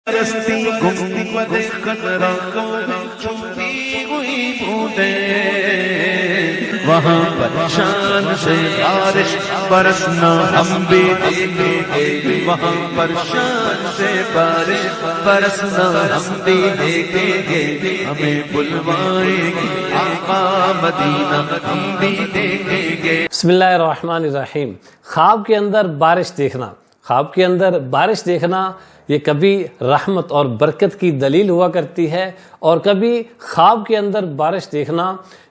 رستی گنبد خضرا کو چھپی ہوئی بوندیں، وہاں پر شان سے بارش برسنا ہم بھی دیکھیں گے، وہاں پر شان سے بارش برسنا ہم بھی دیکھیں گے، ہمیں بلوائیں گے آقا مدینہ ہم بھی دیکھیں گے۔ بسم اللہ الرحمن الرحیم۔ خواب کے اندر بارش دیکھنا، خواب کے اندر بارش دیکھنا یہ کبھی رحمت اور برکت کی دلیل ہوا کرتی ہے، اور کبھی خواب کے اندر بارش دیکھنا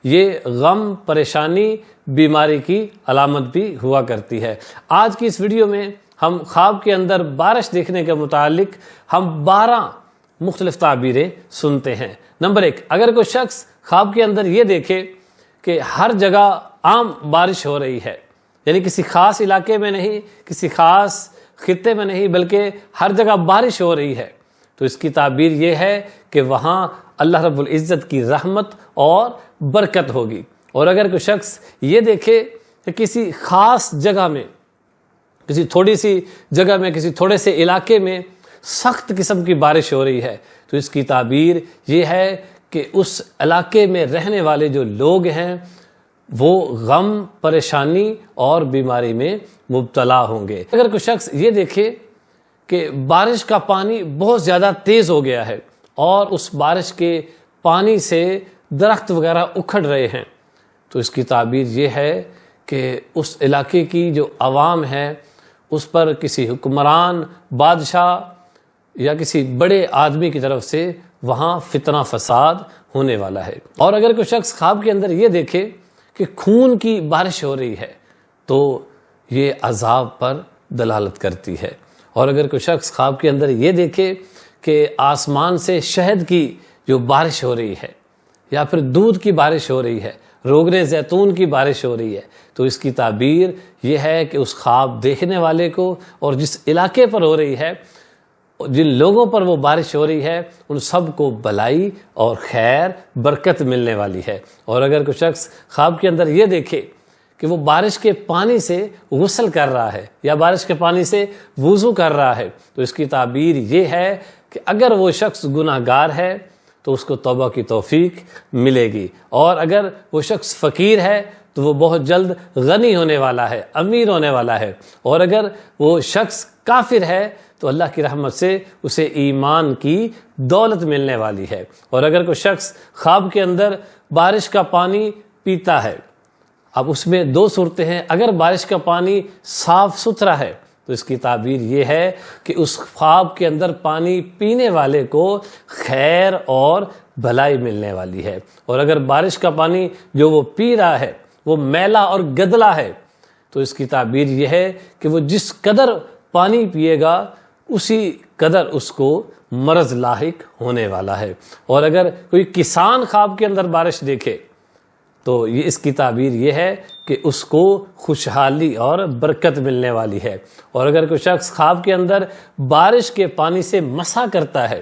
یہ غم، پریشانی، بیماری کی علامت بھی ہوا کرتی ہے۔ آج کی اس ویڈیو میں ہم خواب کے اندر بارش دیکھنے کے متعلق ہم 12 مختلف تعبیریں سنتے ہیں۔ نمبر 1، اگر کوئی شخص خواب کے اندر یہ دیکھے کہ ہر جگہ عام بارش ہو رہی ہے، یعنی کسی خاص علاقے میں نہیں، کسی خاص خطے میں نہیں، بلکہ ہر جگہ بارش ہو رہی ہے، تو اس کی تعبیر یہ ہے کہ وہاں اللہ رب العزت کی رحمت اور برکت ہوگی۔ اور اگر کوئی شخص یہ دیکھے کہ کسی خاص جگہ میں، کسی تھوڑی سی جگہ میں، کسی تھوڑے سے علاقے میں سخت قسم کی بارش ہو رہی ہے، تو اس کی تعبیر یہ ہے کہ اس علاقے میں رہنے والے جو لوگ ہیں وہ غم، پریشانی اور بیماری میں مبتلا ہوں گے۔ اگر کوئی شخص یہ دیکھے کہ بارش کا پانی بہت زیادہ تیز ہو گیا ہے اور اس بارش کے پانی سے درخت وغیرہ اکھڑ رہے ہیں، تو اس کی تعبیر یہ ہے کہ اس علاقے کی جو عوام ہے اس پر کسی حکمران، بادشاہ یا کسی بڑے آدمی کی طرف سے وہاں فتنہ فساد ہونے والا ہے۔ اور اگر کوئی شخص خواب کے اندر یہ دیکھے کہ خون کی بارش ہو رہی ہے تو یہ عذاب پر دلالت کرتی ہے۔ اور اگر کوئی شخص خواب کے اندر یہ دیکھے کہ آسمان سے شہد کی جو بارش ہو رہی ہے یا پھر دودھ کی بارش ہو رہی ہے، روغن زیتون کی بارش ہو رہی ہے، تو اس کی تعبیر یہ ہے کہ اس خواب دیکھنے والے کو اور جس علاقے پر ہو رہی ہے، جن لوگوں پر وہ بارش ہو رہی ہے، ان سب کو بھلائی اور خیر، برکت ملنے والی ہے۔ اور اگر کوئی شخص خواب کے اندر یہ دیکھے کہ وہ بارش کے پانی سے غسل کر رہا ہے یا بارش کے پانی سے وضو کر رہا ہے، تو اس کی تعبیر یہ ہے کہ اگر وہ شخص گناہ گار ہے تو اس کو توبہ کی توفیق ملے گی، اور اگر وہ شخص فقیر ہے تو وہ بہت جلد غنی ہونے والا ہے، امیر ہونے والا ہے، اور اگر وہ شخص کافر ہے تو اللہ کی رحمت سے اسے ایمان کی دولت ملنے والی ہے۔ اور اگر کوئی شخص خواب کے اندر بارش کا پانی پیتا ہے، اب اس میں 2 صورتیں ہیں۔ اگر بارش کا پانی صاف ستھرا ہے تو اس کی تعبیر یہ ہے کہ اس خواب کے اندر پانی پینے والے کو خیر اور بھلائی ملنے والی ہے۔ اور اگر بارش کا پانی جو وہ پی رہا ہے وہ میلا اور گدلا ہے تو اس کی تعبیر یہ ہے کہ وہ جس قدر پانی پیے گا اسی قدر اس کو مرض لاحق ہونے والا ہے۔ اور اگر کوئی کسان خواب کے اندر بارش دیکھے تو یہ اس کی تعبیر یہ ہے کہ اس کو خوشحالی اور برکت ملنے والی ہے۔ اور اگر کوئی شخص خواب کے اندر بارش کے پانی سے مسح کرتا ہے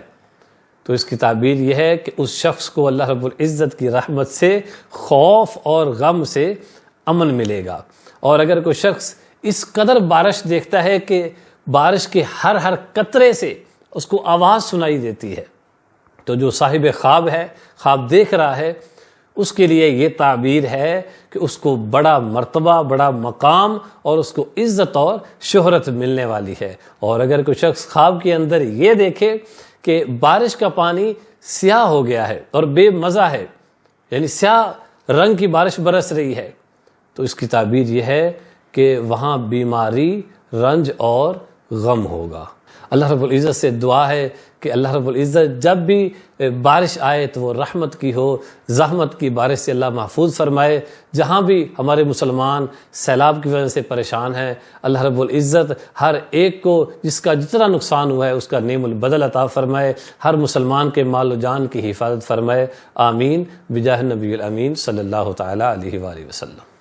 تو اس کی تعبیر یہ ہے کہ اس شخص کو اللہ رب العزت کی رحمت سے خوف اور غم سے امن ملے گا۔ اور اگر کوئی شخص اس قدر بارش دیکھتا ہے کہ بارش کے ہر قطرے سے اس کو آواز سنائی دیتی ہے، تو جو صاحب خواب ہے، خواب دیکھ رہا ہے، اس کے لیے یہ تعبیر ہے کہ اس کو بڑا مرتبہ، بڑا مقام اور اس کو عزت اور شہرت ملنے والی ہے۔ اور اگر کوئی شخص خواب کے اندر یہ دیکھے کہ بارش کا پانی سیاہ ہو گیا ہے اور بے مزہ ہے، یعنی سیاہ رنگ کی بارش برس رہی ہے، تو اس کی تعبیر یہ ہے کہ وہاں بیماری، رنج اور غم ہوگا۔ اللہ رب العزت سے دعا ہے کہ اللہ رب العزت جب بھی بارش آئے تو وہ رحمت کی ہو، زحمت کی بارش سے اللہ محفوظ فرمائے۔ جہاں بھی ہمارے مسلمان سیلاب کی وجہ سے پریشان ہیں، اللہ رب العزت ہر ایک کو جس کا جتنا نقصان ہوا ہے اس کا نعم البدل عطا فرمائے، ہر مسلمان کے مال و جان کی حفاظت فرمائے۔ آمین بجاہ نبی الامین صلی اللہ تعالی علیہ وآلہ وسلم۔